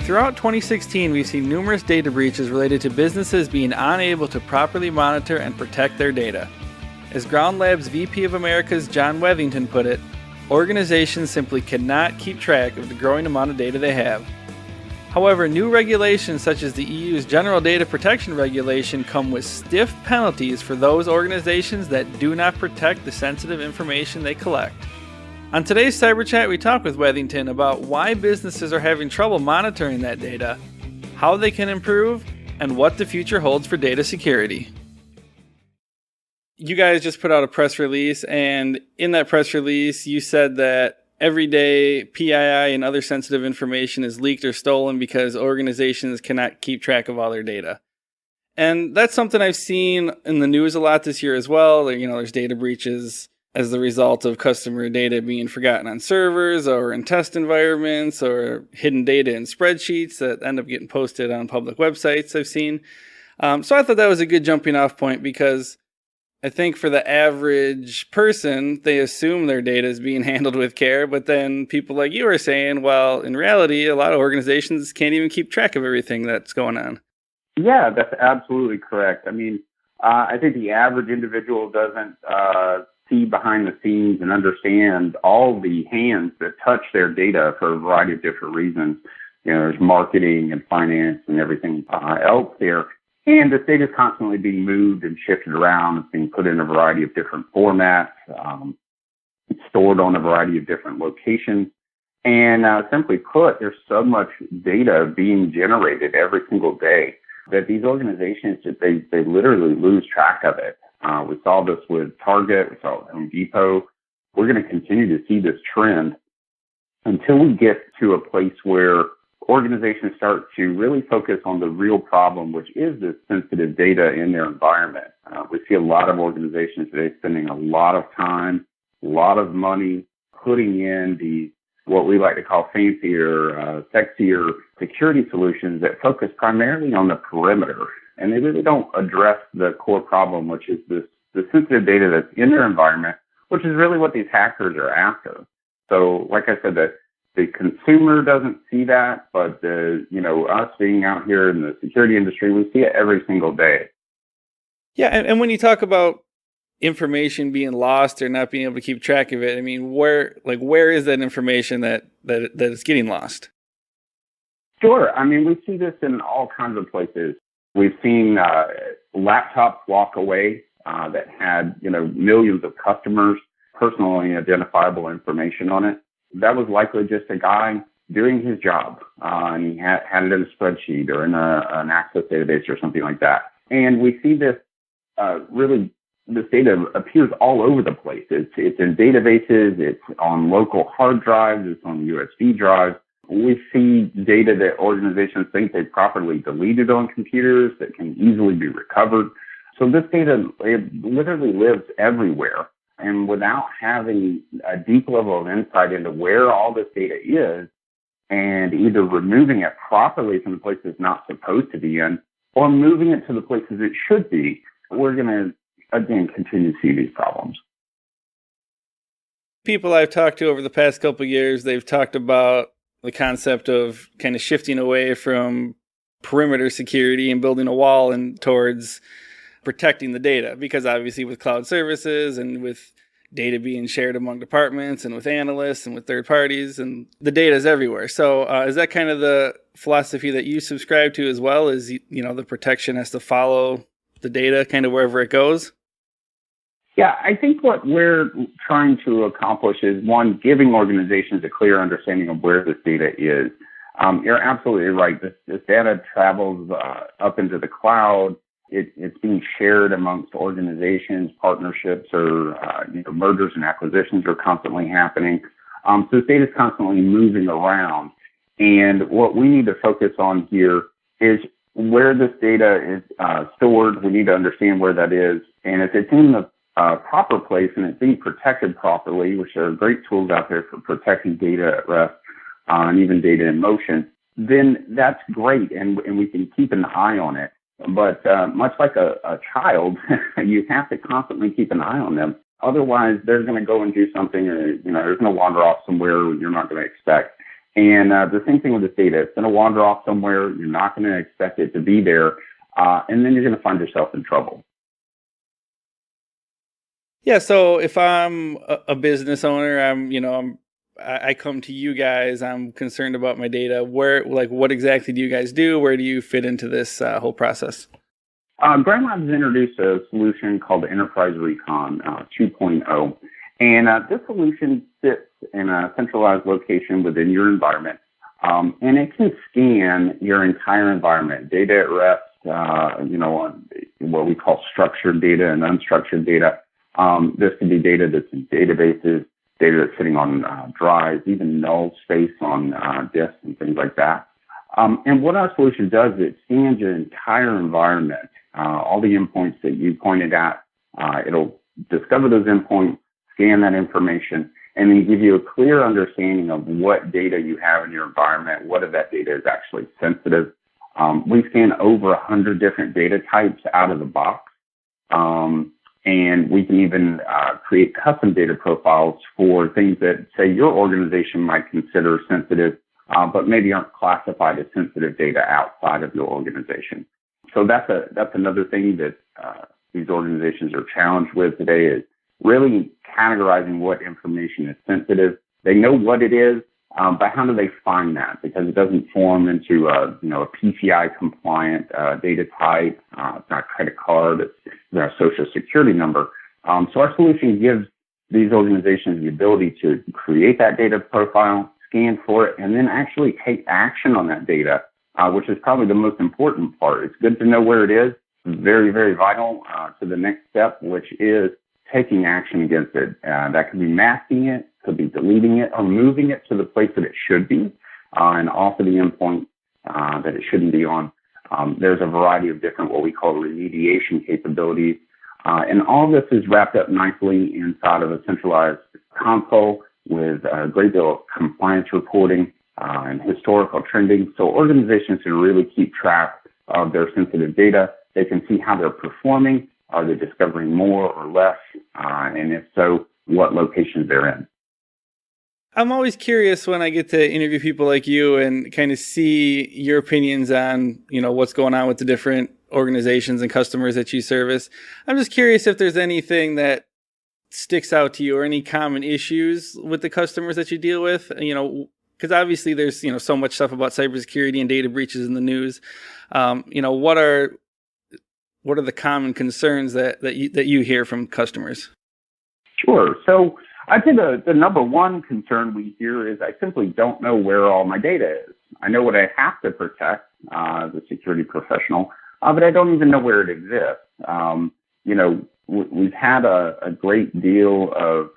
Throughout 2016, we've seen numerous data breaches related to businesses being unable to properly monitor and protect their data. As Ground Lab's VP of Americas, John Wethington, put it, organizations simply cannot keep track of the growing amount of data they have. However, new regulations such as the EU's General Data Protection Regulation come with stiff penalties for those organizations that do not protect the sensitive information they collect. On today's Cyber Chat, we talk with Wethington about why businesses are having trouble monitoring that data, how they can improve, and what the future holds for data security. You guys just put out a press release, and in that press release, you said that every day PII and other sensitive information is leaked or stolen because organizations cannot keep track of all their data. And that's something I've seen in the news a lot this year as well. There's data breaches as the result of customer data being forgotten on servers or in test environments or hidden data in spreadsheets that end up getting posted on public websites I've seen. So I thought that was a good jumping off point because I think for the average person, they assume their data is being handled with care, but then people like you are saying, well, in reality, a lot of organizations can't even keep track of everything that's going on. Yeah, that's absolutely correct. I think the average individual doesn't see behind the scenes and understand all the hands that touch their data for a variety of different reasons. There's marketing and finance and everything else there. And this data is constantly being moved and shifted around. It's being put in a variety of different formats. It's stored on a variety of different locations. And simply put, there's so much data being generated every single day that these organizations, they literally lose track of it. We saw this with Target. We saw it with Home Depot. We're going to continue to see this trend until we get to a place where organizations start to really focus on the real problem, which is this sensitive data in their environment. We see a lot of organizations today spending a lot of time, a lot of money putting in the what we like to call fancier, sexier security solutions that focus primarily on the perimeter. And they really don't address the core problem, which is the sensitive data that's in their environment, which is really what these hackers are after. So, like I said, that the consumer doesn't see that, but us being out here in the security industry, we see it every single day. Yeah, and when you talk about information being lost or not being able to keep track of it, where is that information that is getting lost? Sure. We see this in all kinds of places. We've seen laptops walk away that had millions of customers, personally identifiable information on it. That was likely just a guy doing his job, and he had it in a spreadsheet or in an Access database or something like that. And we see this this data appears all over the place. It's in databases, it's on local hard drives, it's on USB drives. We see data that organizations think they properly deleted on computers that can easily be recovered. So this data, it literally lives everywhere. And without having a deep level of insight into where all this data is and either removing it properly from the places it's not supposed to be in or moving it to the places it should be, we're going to, again, continue to see these problems. People I've talked to over the past couple of years, they've talked about the concept of kind of shifting away from perimeter security and building a wall and towards protecting the data, because obviously with cloud services and with data being shared among departments and with analysts and with third parties, and the data is everywhere. So is that kind of the philosophy that you subscribe to as well? Is, the protection has to follow the data kind of wherever it goes? Yeah, I think what we're trying to accomplish is, one, giving organizations a clear understanding of where this data is. You're absolutely right. This data travels up into the cloud. It's being shared amongst organizations, partnerships, or mergers and acquisitions are constantly happening. So this data is constantly moving around. And what we need to focus on here is where this data is stored. We need to understand where that is. And if it's in the proper place and it's being protected properly, which there are great tools out there for protecting data at rest and even data in motion, then that's great. And we can keep an eye on it. But much like a child, you have to constantly keep an eye on them. Otherwise, they're going to go and do something, or they're going to wander off somewhere you're not going to expect. And the same thing with this data. It's going to wander off somewhere. You're not going to expect it to be there. And then you're going to find yourself in trouble. Yeah, so if I'm a business owner, I come to you guys. I'm concerned about my data. What exactly do you guys do? Where do you fit into this whole process? Grand Labs introduced a solution called Enterprise Recon 2.0. And this solution sits in a centralized location within your environment. And it can scan your entire environment, data at rest, on what we call structured data and unstructured data. This could be data that's in databases, data that's sitting on drives, even null space on disks and things like that. And what our solution does is it scans your entire environment, all the endpoints that you pointed at. It'll discover those endpoints, scan that information, and then give you a clear understanding of what data you have in your environment, what of that data is actually sensitive. We scan over 100 different data types out of the box. And we can even create custom data profiles for things that, say, your organization might consider sensitive, but maybe aren't classified as sensitive data outside of your organization. So that's another thing that these organizations are challenged with today is really categorizing what information is sensitive. They know what it is, but how do they find that? Because it doesn't form into a PCI compliant data type. It's not a credit card. It's a social security number. So our solution gives these organizations the ability to create that data profile, scan for it, and then actually take action on that data, which is probably the most important part. It's good to know where it is. Very, very vital to the next step, which is taking action against it. That could be masking it, could be deleting it, or moving it to the place that it should be, and off of the endpoint that it shouldn't be on. There's a variety of different what we call remediation capabilities. And all of this is wrapped up nicely inside of a centralized console with a great deal of compliance reporting and historical trending. So organizations can really keep track of their sensitive data. They can see how they're performing. Are they discovering more or less? And if so, what locations they're in. I'm always curious when I get to interview people like you and kind of see your opinions on, what's going on with the different organizations and customers that you service. I'm just curious if there's anything that sticks out to you or any common issues with the customers that you deal with, because obviously there's, so much stuff about cybersecurity and data breaches in the news. What are the common concerns that you hear from customers? Sure. So I'd say the number one concern we hear is I simply don't know where all my data is. I know what I have to protect as a security professional, but I don't even know where it exists. We've had a great deal of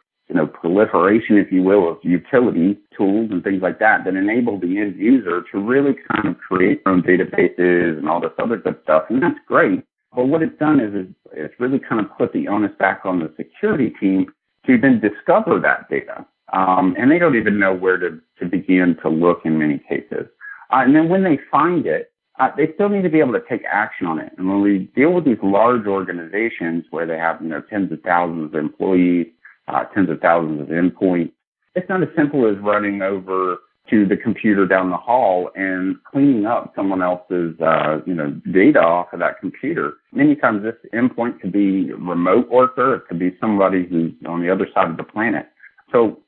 proliferation, if you will, of utility tools and things like that enable the end user to really kind of create their own databases and all this other good stuff, and that's great. But what it's done is it's really kind of put the onus back on the security team to then discover that data. And they don't even know where to begin to look in many cases. And then when they find it, they still need to be able to take action on it. And when we deal with these large organizations where they have, tens of thousands of employees, tens of thousands of endpoints, it's not as simple as running over to the computer down the hall and cleaning up someone else's, data off of that computer. Many times this endpoint could be a remote worker. It could be somebody who's on the other side of the planet. So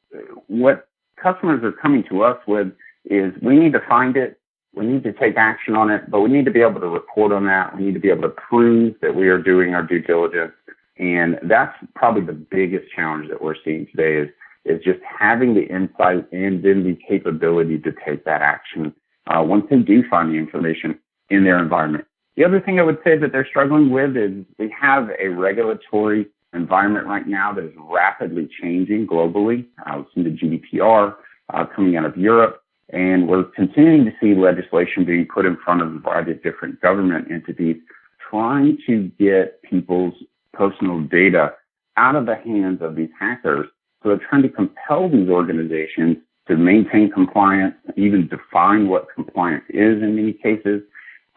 what customers are coming to us with is we need to find it. We need to take action on it, but we need to be able to report on that. We need to be able to prove that we are doing our due diligence. And that's probably the biggest challenge that we're seeing today is just having the insight and then the capability to take that action once they do find the information in their environment. The other thing I would say that they're struggling with is we have a regulatory environment right now that is rapidly changing globally. We've seen the GDPR coming out of Europe, and we're continuing to see legislation being put in front of a variety of different government entities trying to get people's personal data out of the hands of these hackers. So they're trying to compel these organizations to maintain compliance, even define what compliance is in many cases.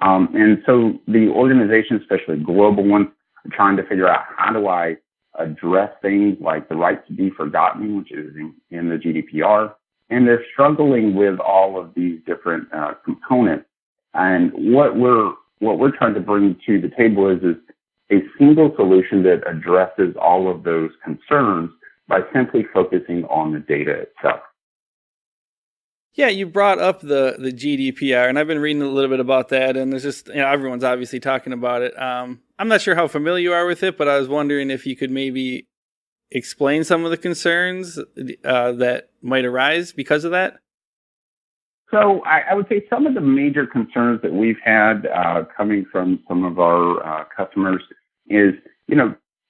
And so the organizations, especially global ones, are trying to figure out how do I address things like the right to be forgotten, which is in the GDPR, and they're struggling with all of these different components. And what we're trying to bring to the table is a single solution that addresses all of those concerns by simply focusing on the data itself. Yeah, you brought up the GDPR, and I've been reading a little bit about that, and there's just, everyone's obviously talking about it. I'm not sure how familiar you are with it, but I was wondering if you could maybe explain some of the concerns that might arise because of that. So I would say some of the major concerns that we've had coming from some of our customers is,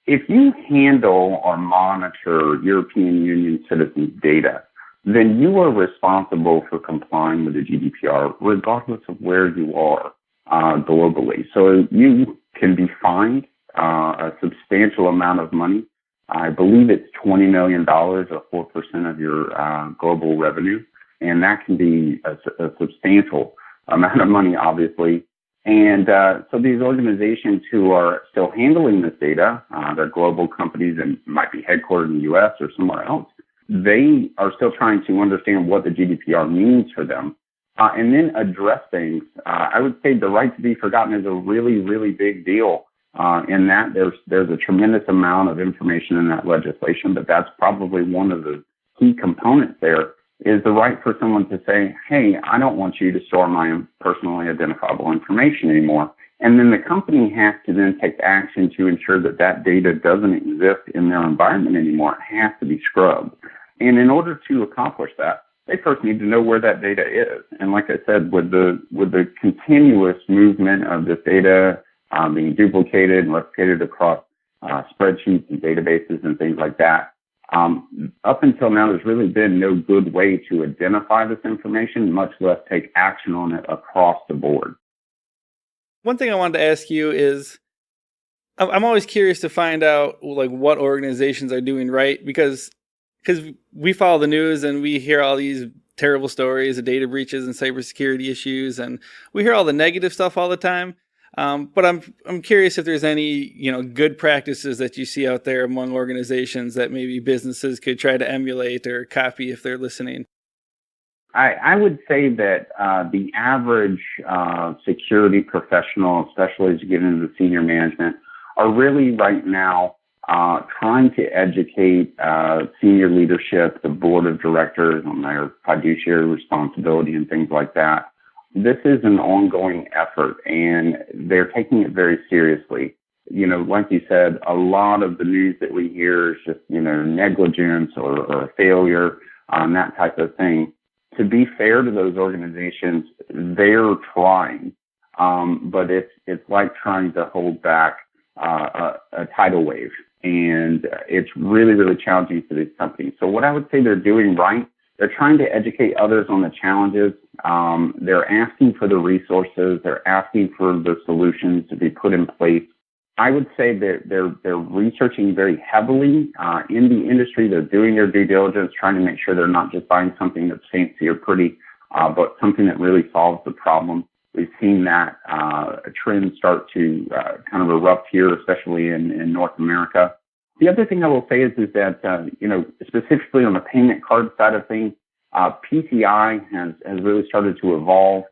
if you handle or monitor European Union citizens' data, then you are responsible for complying with the GDPR, regardless of where you are globally. So you can be fined a substantial amount of money. I believe it's $20 million or 4% of your global revenue. And that can be a substantial amount of money, obviously. And so these organizations who are still handling this data, they're global companies and might be headquartered in the U.S. or somewhere else, they are still trying to understand what the GDPR means for them and then address things. I would say the right to be forgotten is a really, really big deal in that there's a tremendous amount of information in that legislation, but that's probably one of the key components there is the right for someone to say, hey, I don't want you to store my personally identifiable information anymore. And then the company has to then take action to ensure that that data doesn't exist in their environment anymore. It has to be scrubbed. And in order to accomplish that, they first need to know where that data is. And like I said, with the continuous movement of this data being duplicated and replicated across spreadsheets and databases and things like that, up until now, there's really been no good way to identify this information, much less take action on it across the board. One thing I wanted to ask you is, I'm always curious to find out what organizations are doing right, because we follow the news and we hear all these terrible stories of data breaches and cybersecurity issues, and we hear all the negative stuff all the time. But I'm curious if there's any good practices that you see out there among organizations that maybe businesses could try to emulate or copy if they're listening. I would say that the average security professional, especially as you get into the senior management, are really right now trying to educate senior leadership, the board of directors, on their fiduciary responsibility and things like that. This is an ongoing effort, and they're taking it very seriously. Like you said, a lot of the news that we hear is just, negligence or failure, that type of thing. To be fair to those organizations, they're trying, but it's like trying to hold back a tidal wave, and it's really, really challenging for these companies. So what I would say they're doing right, they're trying to educate others on the challenges. They're asking for the resources. They're asking for the solutions to be put in place. I would say that they're researching very heavily in the industry. They're doing their due diligence, trying to make sure they're not just buying something that's fancy or pretty, but something that really solves the problem. We've seen that trend start to kind of erupt here, especially in North America. The other thing I will say is that, specifically on the payment card side of things, PCI has really started to evolve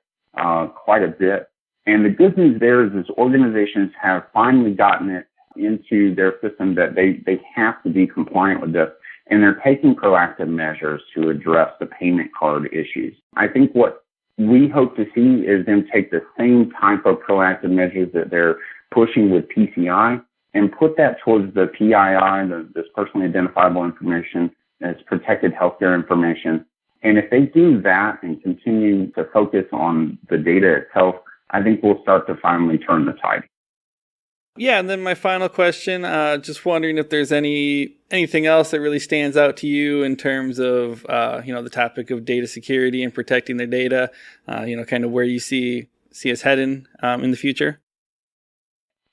quite a bit. And the good news there is organizations have finally gotten it into their system that they have to be compliant with this. And they're taking proactive measures to address the payment card issues. I think what we hope to see is them take the same type of proactive measures that they're pushing with PCI and put that towards the PII, this personally identifiable information, as protected healthcare information. And if they do that and continue to focus on the data itself, I think we'll start to finally turn the tide. Yeah, and then my final question, just wondering if there's anything else that really stands out to you in terms of, the topic of data security and protecting their data, kind of where you see us heading in the future?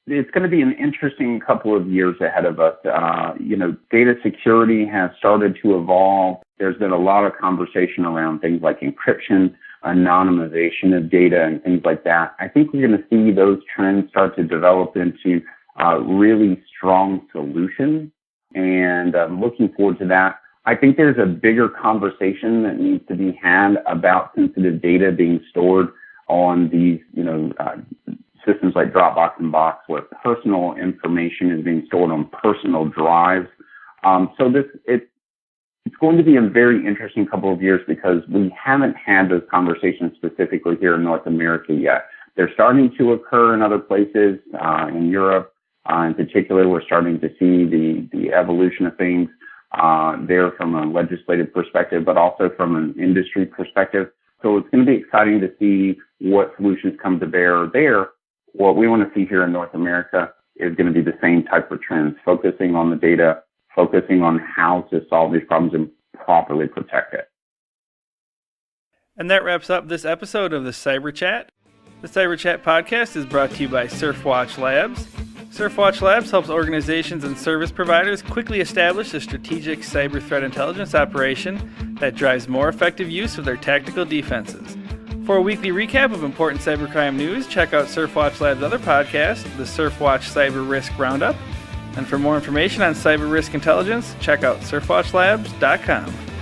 It's going to be an interesting couple of years ahead of us. Data security has started to evolve. There's been a lot of conversation around things like encryption, anonymization of data, and things like that. I think we're going to see those trends start to develop into really strong solutions, and I'm looking forward to that. I think there's a bigger conversation that needs to be had about sensitive data being stored on these, systems like Dropbox and Box, where personal information is being stored on personal drives. It's going to be a very interesting couple of years because we haven't had those conversations specifically here in North America yet. They're starting to occur in other places, in Europe. In particular, we're starting to see the evolution of things there from a legislative perspective, but also from an industry perspective. So it's going to be exciting to see what solutions come to bear there. What we want to see here in North America is going to be the same type of trends, focusing on the data, focusing on how to solve these problems and properly protect it. And that wraps up this episode of the Cyber Chat. The Cyber Chat podcast is brought to you by Surfwatch Labs. Surfwatch Labs helps organizations and service providers quickly establish a strategic cyber threat intelligence operation that drives more effective use of their tactical defenses. For a weekly recap of important cybercrime news, check out Surfwatch Labs' other podcast, the Surfwatch Cyber Risk Roundup. And for more information on cyber risk intelligence, check out surfwatchlabs.com.